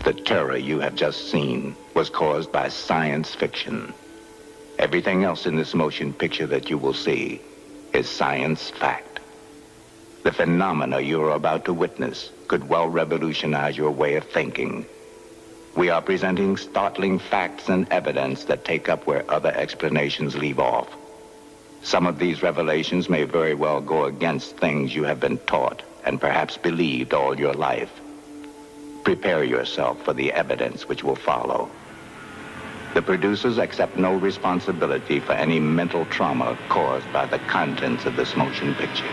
The terror you have just seen was caused by science fiction. Everything else in this motion picture that you will see is science fact. The phenomena you are about to witness could well revolutionize your way of thinking. We are presenting startling facts and evidence that take up where other explanations leave off. Some of these revelations may very well go against things you have been taught and perhaps believed all your life. Prepare yourself for the evidence which will follow. The producers accept no responsibility for any mental trauma caused by the contents of this motion picture.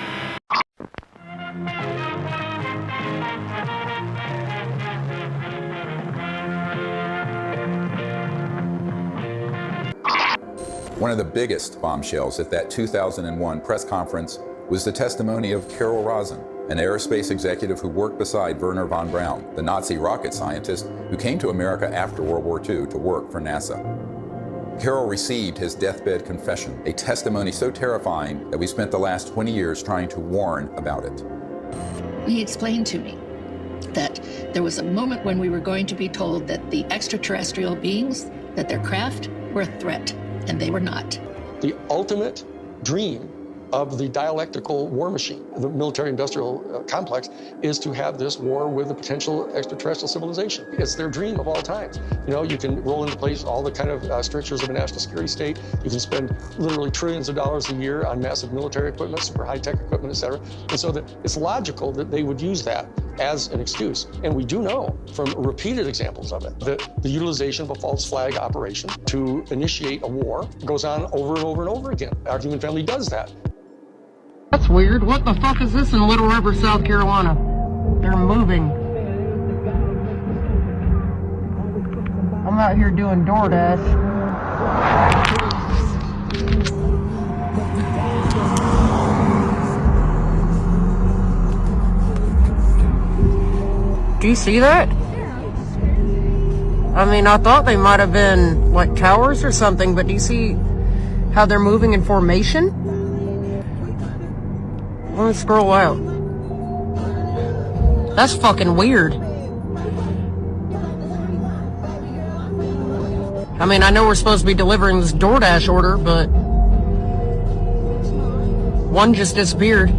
One of the biggest bombshells at that 2001 press conference was the testimony of Carol Rosin, an aerospace executive who worked beside Wernher von Braun, the Nazi rocket scientist who came to America after World War II to work for NASA. Carol received his deathbed confession, a testimony so terrifying that we spent the last 20 years trying to warn about it. He explained to me that there was a moment when we were going to be told that the extraterrestrial beings, that their craft were a threat, and they were not. The ultimate dream of the dialectical war machine, the military-industrial complex, is to have this war with a potential extraterrestrial civilization. It's their dream of all times. You know, you can roll into place all the kind of strictures of a national security state. You can spend literally trillions of dollars a year on massive military equipment, super high-tech equipment, et cetera. And so that it's logical that they would use that as an excuse. And we do know from repeated examples of it that the utilization of a false flag operation to initiate a war goes on over and over and over again. Our human family does that. That's weird. What the fuck is this in Little River, South Carolina? They're moving. I'm out here doing DoorDash. Do you see that? I mean, I thought they might have been like towers or something, but do you see how they're moving in formation? Let me scroll out. That's fucking weird. I mean, I know we're supposed to be delivering this DoorDash order, but one just disappeared.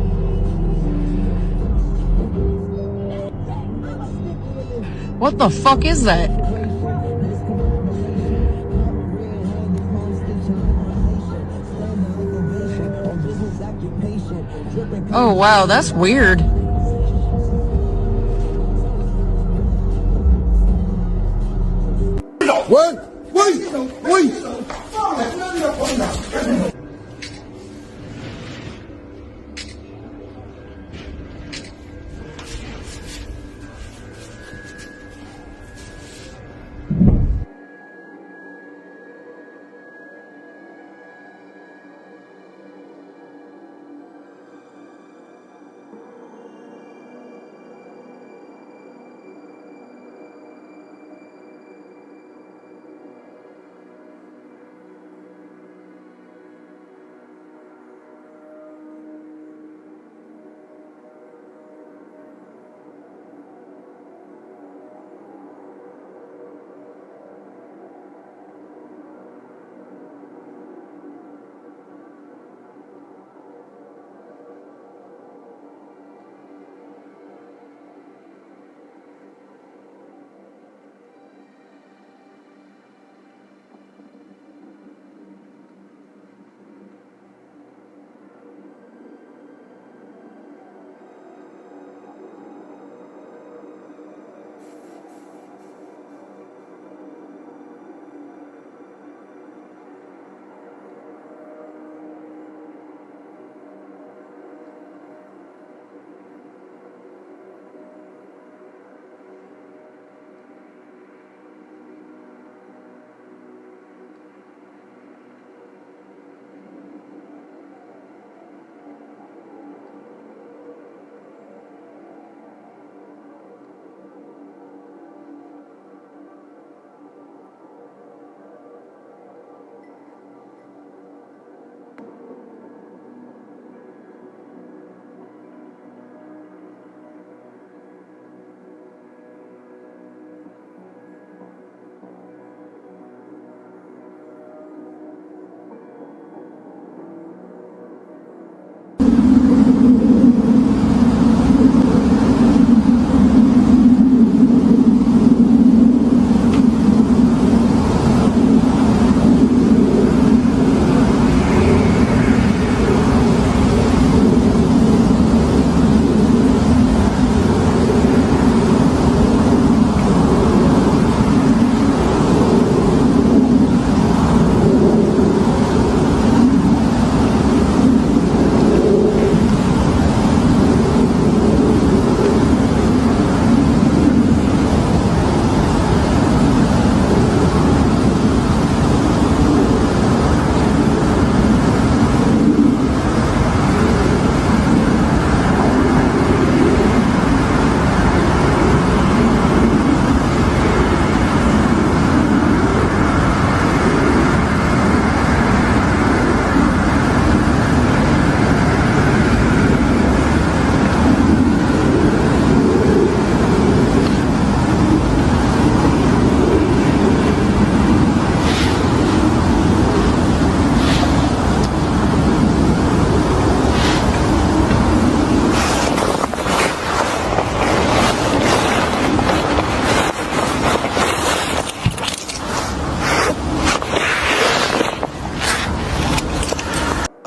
What the fuck is that? Oh wow, that's weird. What? Wait!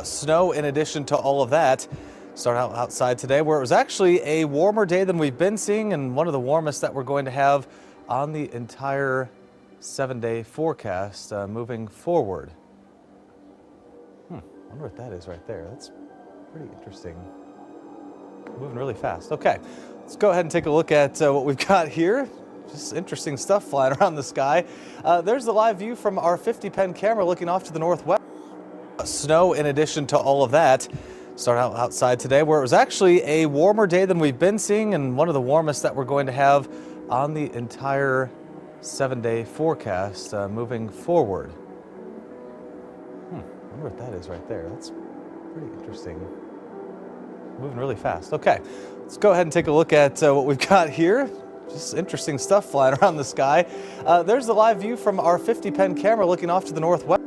Snow in addition to all of that. Start out outside today where it was actually a warmer day than we've been seeing and one of the warmest that we're going to have on the entire 7-day forecast moving forward. I wonder what that is right there. That's pretty interesting. Moving really fast. Okay, let's go ahead and take a look at what we've got here. Just interesting stuff flying around the sky. There's the live view from our 50-pen camera looking off to the northwest. Snow in addition to all of that. Start out outside today where it was actually a warmer day than we've been seeing and one of the warmest that we're going to have on the entire 7-day forecast moving forward. I wonder what that is right there. That's pretty interesting. Moving really fast. Okay, let's go ahead and take a look at what we've got here. Just interesting stuff flying around the sky. There's the live view from our 50-pen camera looking off to the northwest.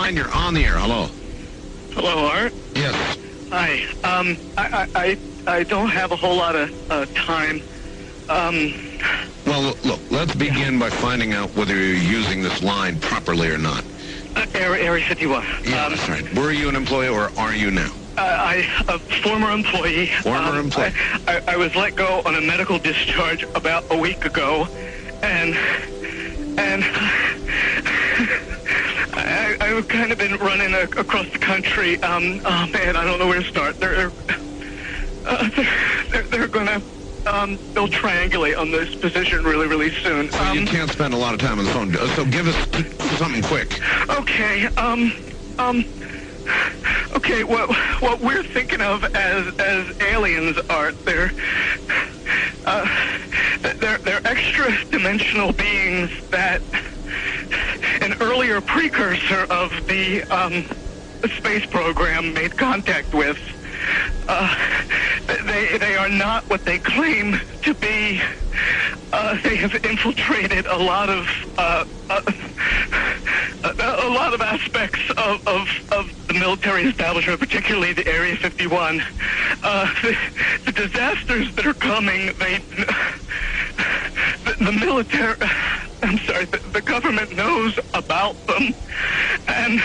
line. You're on the air. Hello. Hello, Art. Yes. Hi. I don't have a whole lot of time. Well, look, let's begin by finding out whether you're using this line properly or not. Area 51. Yeah, that's right. Were you an employee or are you now? A former employee. Former employee. I was let go on a medical discharge about a week ago, and I've kind of been running across the country. Oh man, I don't know where to start. They're gonna they'll triangulate on this position really soon. So you can't spend a lot of time on the phone. So give us something quick. Okay. Okay. What we're thinking of as aliens are they're extra-dimensional beings that an earlier precursor of the space program made contact with. They are not what they claim to be. They have infiltrated a lot of aspects of the military establishment, particularly the Area 51. The disasters that are coming, the military, I'm sorry, the government knows about them, and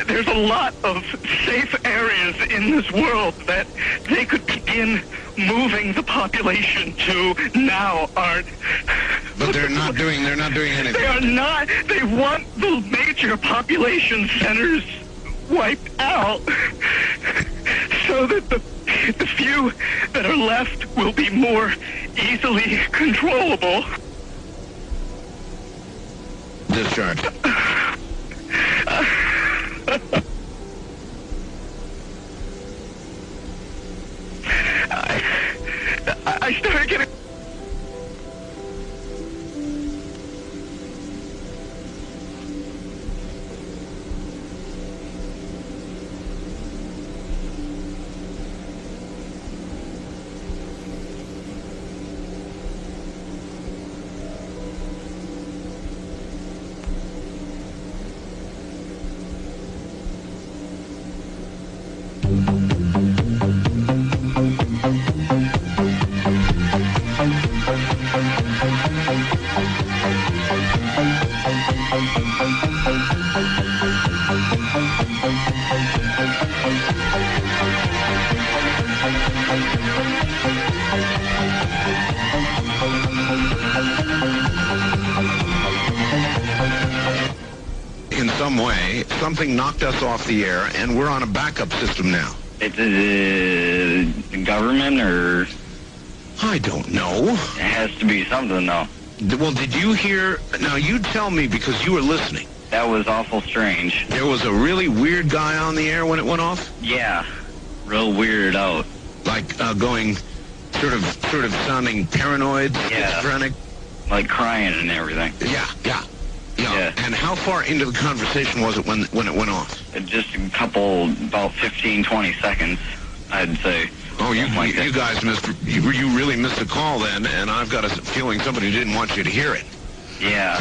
there's a lot of safe areas in this world that they could begin moving the population to now aren't. But they're not doing anything. They are not. They want the major population centers wiped out so that the few that are left will be more easily controllable. Discharge. I started getting... In some way, something knocked us off the air, and we're on a backup system now. It's the government, or? I don't know. It has to be something, though. Well, did you hear? Now, you tell me, because you were listening. That was awful strange. There was a really weird guy on the air when it went off? Yeah, real weirded out. Like going sort of sounding paranoid, schizophrenic? Like crying and everything. Yeah. And how far into the conversation was it when it went off? Just a couple, about 15, 20 seconds, I'd say. Oh, you guys missed, you really missed a call then, and I've got a feeling somebody didn't want you to hear it. Yeah.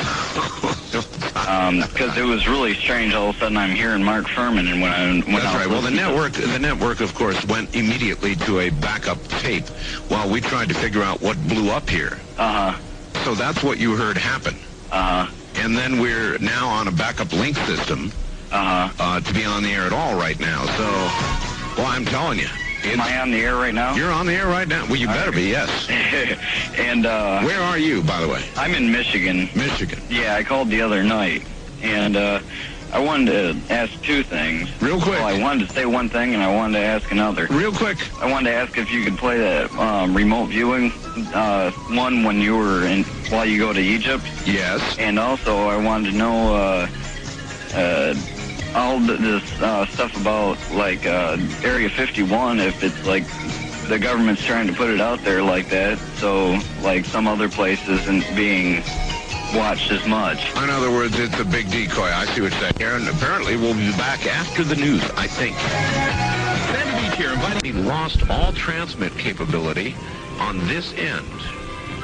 Because it was really strange. All of a sudden, I'm hearing Mark Furman, and That's right. Well, the network, of course, went immediately to a backup tape while we tried to figure out what blew up here. So that's what you heard happen. And then we're now on a backup link system to be on the air at all right now. So, well, I'm telling you. Am I on the air right now? You're on the air right now. Well, you better be, yes. And where are you, by the way? I'm in Michigan. Michigan. Yeah, I called the other night, and I wanted to ask two things. Real quick. Well, I wanted to say one thing, and I wanted to ask another. Real quick. I wanted to ask if you could play that remote viewing one when you were while you go to Egypt. Yes. And also, I wanted to know all this stuff about, like, Area 51, if it's, like, the government's trying to put it out there like that, so, like, some other place isn't being watched as much. In other words, it's a big decoy. I see what you're saying. Aaron, apparently we'll be back after the news, I think. Sandy Beach here, inviting. We lost all transmit capability on this end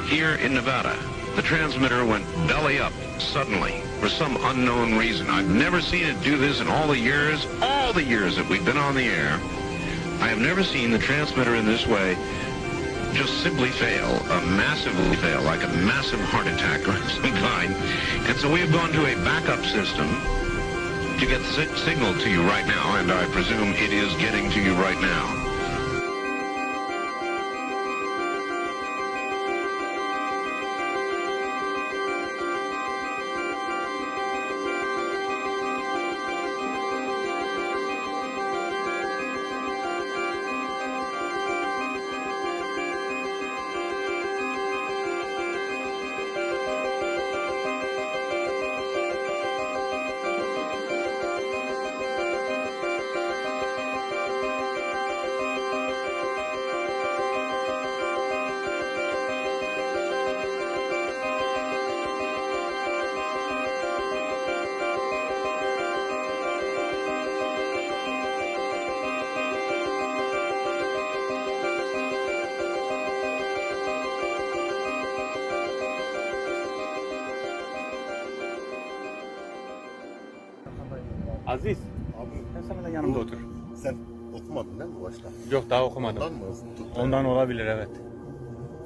here in Nevada. The transmitter went belly up suddenly for some unknown reason. I've never seen it do this in all the years that we've been on the air. I have never seen the transmitter in this way just simply fail, massively fail, like a massive heart attack or some kind. And so we have gone to a backup system to get the signal to you right now, and I presume it is getting to you right now. Aziz, Abi sen sana yanımda otur. sen okumadın değil mi başta? Yok daha okumadım. Ondan mı hızlı tuttu? Ondan olabilir evet.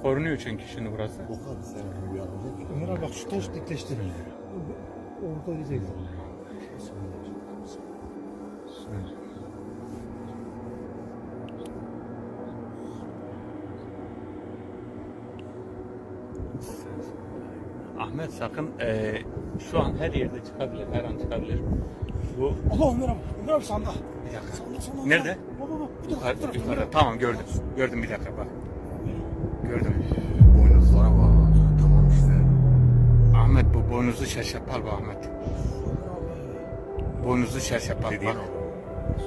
Korunuyor çünkü şimdi burası. Oku abi sen bir anda. Ömer abi bak şu taş dikleştir. Orada öleceksin. Ahmet sakın şu an her yerde çıkabilir, her an çıkabilir. Bu Allah Ömer abi. Ömer abi sanda. bir dakika. Sanda. Nerede? Baba. Yukarıda. Tamam gördüm. Gördüm bir dakika bak. Gördüm. Boynuzlara bak. Tamam işte. Ahmet bu boynuzlu şerşapal bu Ahmet. Boynuzlu şerşapal Dediğin bak.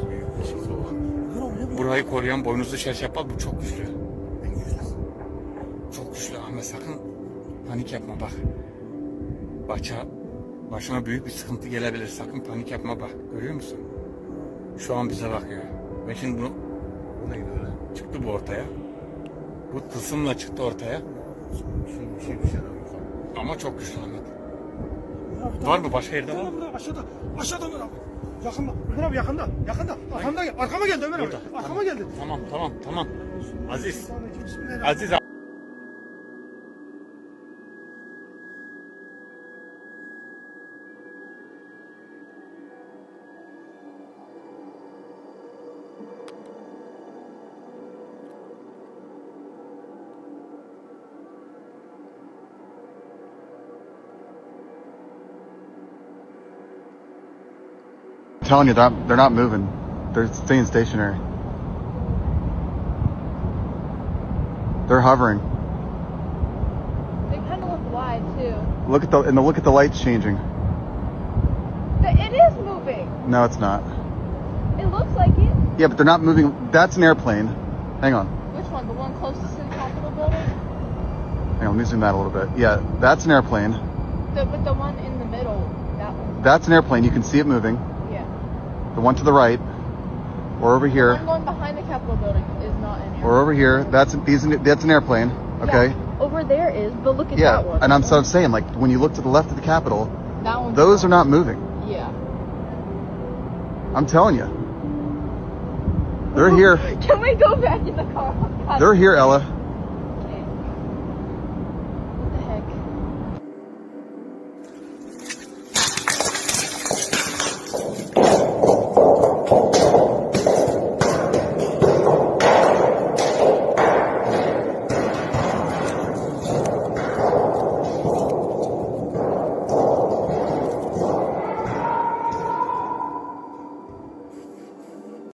o. Büyük bir şey o. Burayı koruyan boynuzlu şerşapal bu çok güçlü. En güçlüsü. Çok güçlü Ahmet sakın panik yapma bak. Başına büyük bir sıkıntı gelebilir sakın panik yapma bak. Görüyor musun? Şu an bize bakıyor. Ben şimdi bunu Bu neydi öyle? çıktı bu ortaya. Bu tılsımla çıktı ortaya. Bir şeyler yok. Ama çok güçlü Ahmet. Var mı başka yerde var mı? Aşağıda. Aşağıda Ömer abi. Yakında. Ömer abi yakında. Yakında. Arkama geldi Ömer abi. Arkama geldi. Tamam. Aziz. Bismillahirrahmanirrahim. Aziz I'm telling you that they're not moving. They're staying stationary. They're hovering. They kind of look wide too. Look at the lights changing. It is moving. No, it's not. It looks like it. Yeah, but they're not moving. That's an airplane. Hang on. Which one? The one closest to the Capitol building? Hang on, let me zoom that a little bit. Yeah, that's an airplane. With the one in the middle, that one. That's an airplane. You can see it moving. Yeah. The one to the right, or over here, The one going behind the Capitol building is not an airplane. or over here. That's an airplane. Okay. Yeah, over there is, but look at Yeah, that one. and I'm saying, like, when you look to the left of the Capitol, That one. those are not moving. Yeah. I'm telling you. They're here. Can we go back in the car? They're here, Ella.